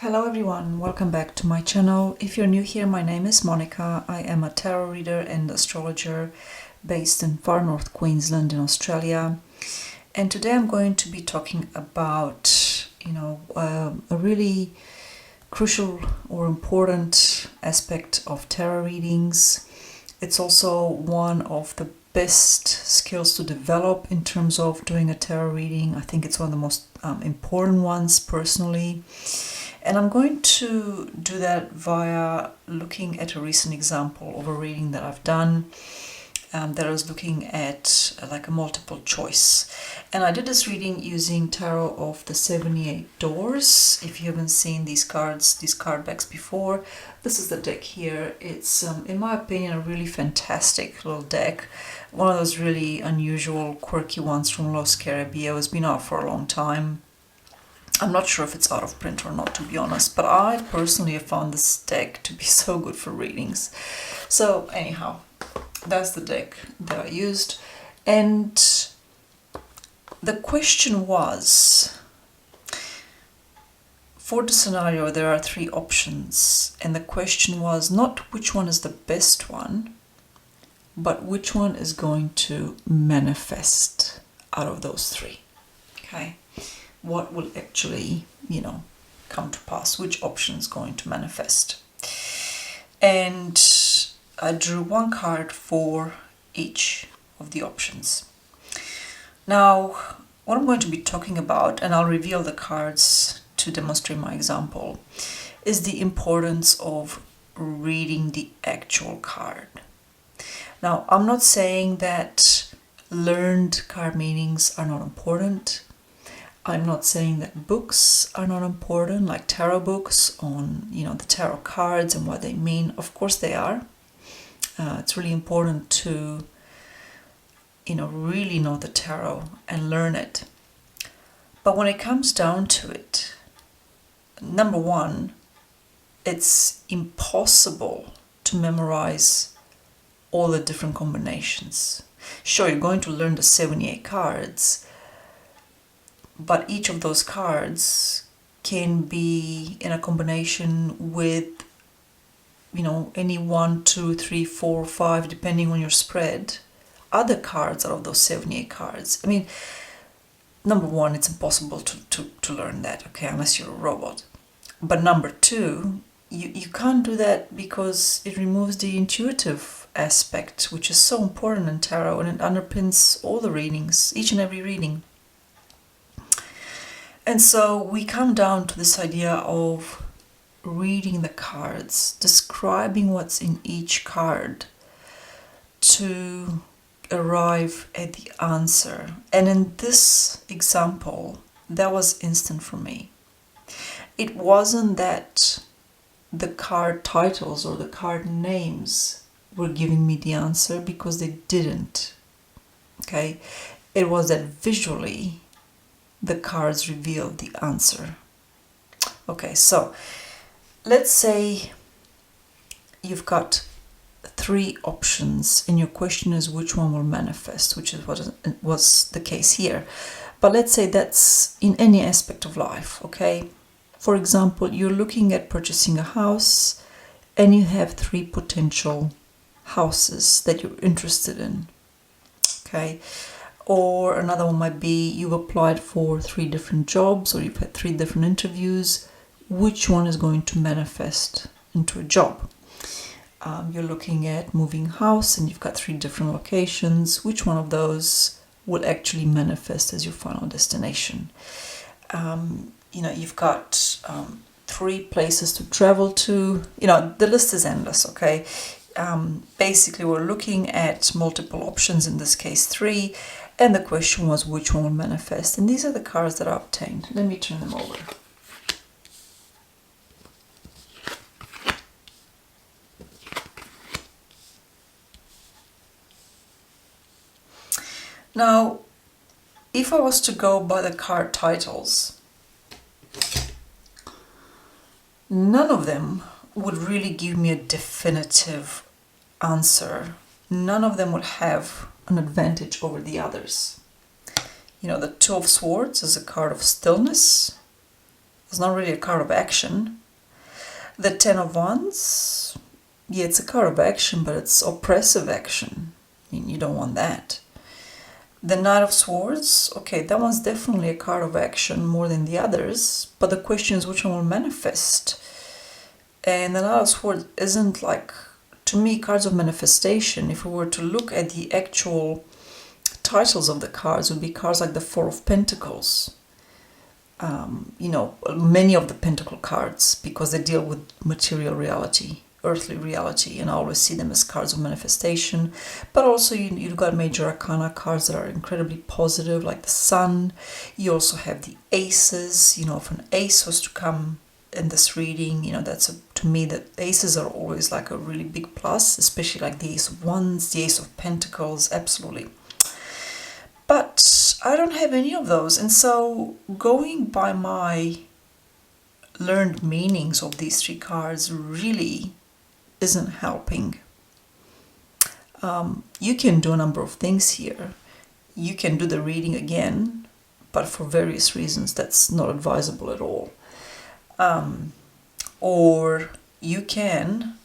Hello everyone, welcome back to my channel. If you're new here, my name is Monica. I am a tarot reader and astrologer based in far north Queensland in Australia. And today I'm going to be talking about, a really crucial or important aspect of tarot readings. It's also one of the best skills to develop in terms of doing a tarot reading. I think it's one of the most important ones personally. And I'm going to do that via looking at a recent example of a reading that I've done that I was looking at like a multiple choice. And I did this reading using Tarot of the 78 Doors. If you haven't seen these cards, these card backs before, this is the deck here. It's, in my opinion, a really fantastic little deck. One of those really unusual, quirky ones from Los Caribbean. It's been out for a long time. I'm not sure if it's out of print or not, to be honest, but I personally have found this deck to be so good for readings. So anyhow, that's the deck that I used. And the question was, for the scenario, there are three options. And the question was not which one is the best one, but which one is going to manifest out of those three. Okay. What will actually, come to pass, which option is going to manifest. And I drew one card for each of the options. Now, what I'm going to be talking about, and I'll reveal the cards to demonstrate my example, is the importance of reading the actual card. Now, I'm not saying that learned card meanings are not important. I'm not saying that books are not important, like tarot books on, the tarot cards and what they mean. Of course they are. It's really important to, really know the tarot and learn it. But when it comes down to it, number one, it's impossible to memorize all the different combinations. Sure, you're going to learn the 78 cards, but each of those cards can be in a combination with, any 1, 2, 3, 4, 5, depending on your spread, other cards out of those 78 cards. I mean, number one, it's impossible to learn that, okay, unless you're a robot. But number two, you can't do that because it removes the intuitive aspect, which is so important in tarot, and it underpins all the readings, each and every reading. And so we come down to this idea of reading the cards, describing what's in each card to arrive at the answer. And in this example, that was instant for me. It wasn't that the card titles or the card names were giving me the answer, because they didn't. Okay? It was that visually the cards revealed the answer. Okay, so let's say you've got three options and your question is which one will manifest, which is what was the case here. But let's say that's in any aspect of life, okay? For example, you're looking at purchasing a house and you have three potential houses that you're interested in, okay? Or another one might be you've applied for 3 different jobs, or you've had 3 different interviews. Which one is going to manifest into a job? You're looking at moving house and you've got 3 different locations. Which one of those will actually manifest as your final destination? You've got 3 places to travel to. The list is endless, okay? Basically, we're looking at multiple options, in this case 3. And the question was which one will manifest. And these are the cards that I obtained. Let me turn them over. Now, if I was to go by the card titles, none of them would really give me a definitive answer. None of them would have an advantage over the others. The Two of Swords is a card of stillness. It's not really a card of action. The Ten of Wands, yeah, it's a card of action, but it's oppressive action. You don't want that. The Knight of Swords, okay, that one's definitely a card of action more than the others, but the question is which one will manifest. And the Knight of Swords isn't like, to me, cards of manifestation. If we were to look at the actual titles of the cards, would be cards like the Four of Pentacles. Many of the Pentacle cards, because they deal with material reality, earthly reality, and I always see them as cards of manifestation. But also you've got major arcana cards that are incredibly positive, like the Sun. You also have the aces. If an ace was to come in this reading, to me, that aces are always like a really big plus, especially like the Ace of Wands, the Ace of Pentacles, absolutely. But I don't have any of those, and so going by my learned meanings of these three cards really isn't helping. You can do a number of things here. You can do the reading again, but for various reasons that's not advisable at all. Or you can,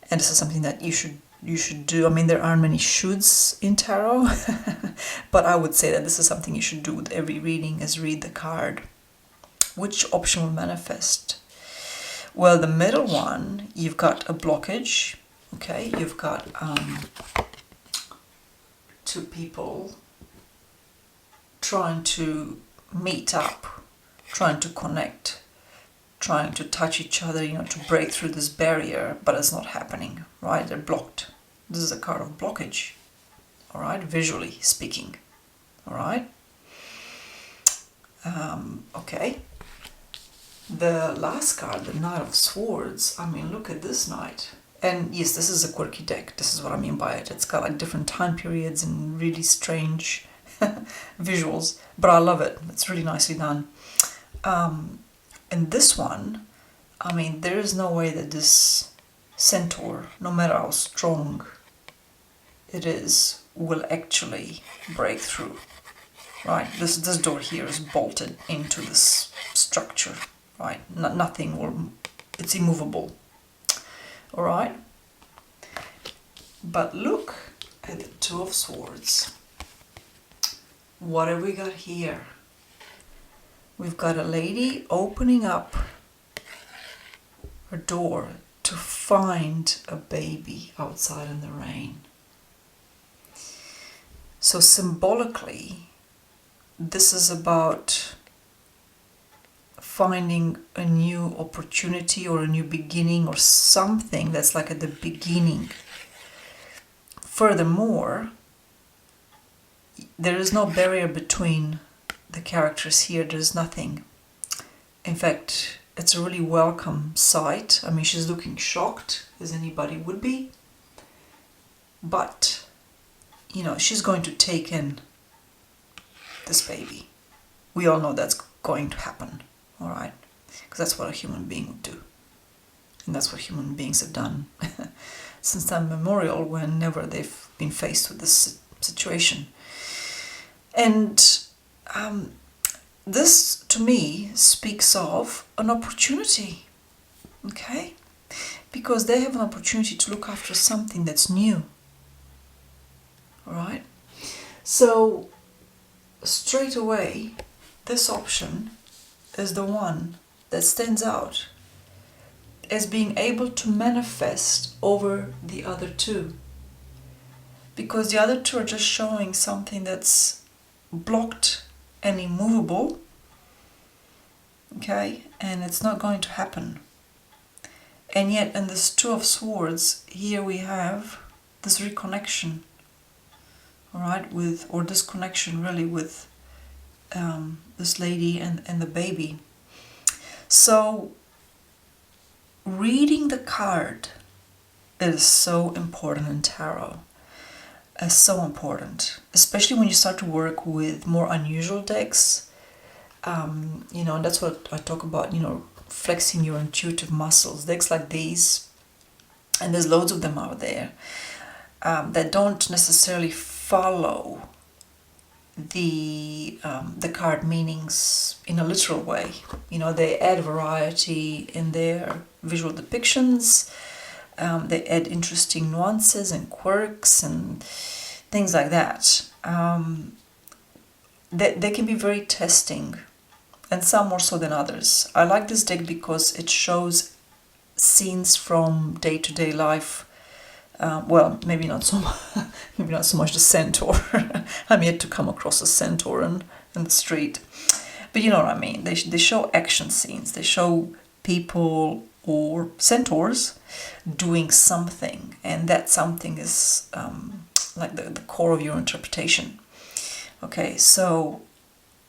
and this is something that you should do. I mean, there aren't many shoulds in tarot, but I would say that this is something you should do with every reading, is read the card. Which option will manifest? Well, the middle one, you've got a blockage, okay? You've got two people trying to meet up, trying to connect, trying to touch each other, to break through this barrier, but it's not happening, right? They're blocked. This is a card of blockage, all right, visually speaking, all right? Okay. The last card, the Knight of Swords, I mean, look at this knight. And yes, this is a quirky deck. This is what I mean by it. It's got like different time periods and really strange visuals, but I love it. It's really nicely done. And this one, I mean, there is no way that this centaur, no matter how strong it is, will actually break through, right? This door here is bolted into this structure, right? Nothing will, it's immovable, all right? But look at the Two of Swords. What have we got here? We've got a lady opening up her door to find a baby outside in the rain. So symbolically, this is about finding a new opportunity or a new beginning or something that's like at the beginning. Furthermore, there is no barrier between the characters here. There's nothing. In fact, it's a really welcome sight. I mean, she's looking shocked, as anybody would be. But, she's going to take in this baby. We all know that's going to happen, all right? Because that's what a human being would do. And that's what human beings have done since time immemorial, whenever they've been faced with this situation. And this, to me, speaks of an opportunity, okay? Because they have an opportunity to look after something that's new, all right? So, straight away, this option is the one that stands out as being able to manifest over the other two. Because the other two are just showing something that's blocked and immovable, okay, and it's not going to happen. And yet in this Two of Swords, here we have this reconnection, all right, or this connection really with this lady and the baby. So reading the card is so important in tarot. Is so important, especially when you start to work with more unusual decks. And that's what I talk about, flexing your intuitive muscles. Decks like these, and there's loads of them out there, that don't necessarily follow the card meanings in a literal way. You know, they add variety in their visual depictions. They add interesting nuances and quirks and things like that. They can be very testing, and some more so than others. I like this deck because it shows scenes from day-to-day life. Well, maybe not so much the centaur. I'm yet to come across a centaur in the street, but you know what I mean. They show action scenes. They show people or centaurs doing something, and that something is like the core of your interpretation. Okay, so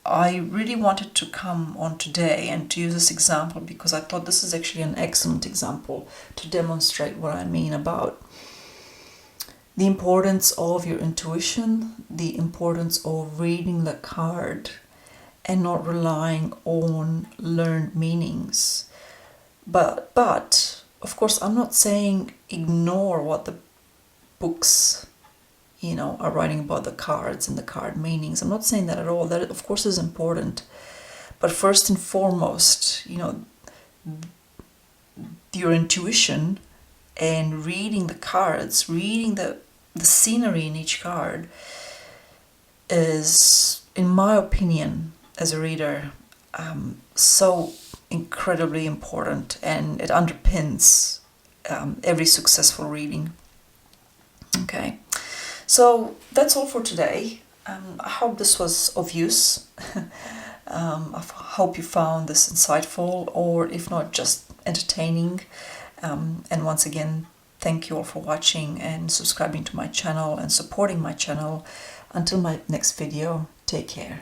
I really wanted to come on today and to use this example because I thought this is actually an excellent example to demonstrate what I mean about the importance of your intuition, the importance of reading the card and not relying on learned meanings. But of course, I'm not saying ignore what the books, you know, are writing about the cards and the card meanings. I'm not saying that at all. That, of course, is important. But first and foremost, you know, your intuition and reading the cards, reading the scenery in each card is, in my opinion, as a reader, so incredibly important, and it underpins every successful reading. Okay, so that's all for today. I hope this was of use. I hope you found this insightful, or if not, just entertaining. And once again, thank you all for watching and subscribing to my channel and supporting my channel. Until my next video, take care.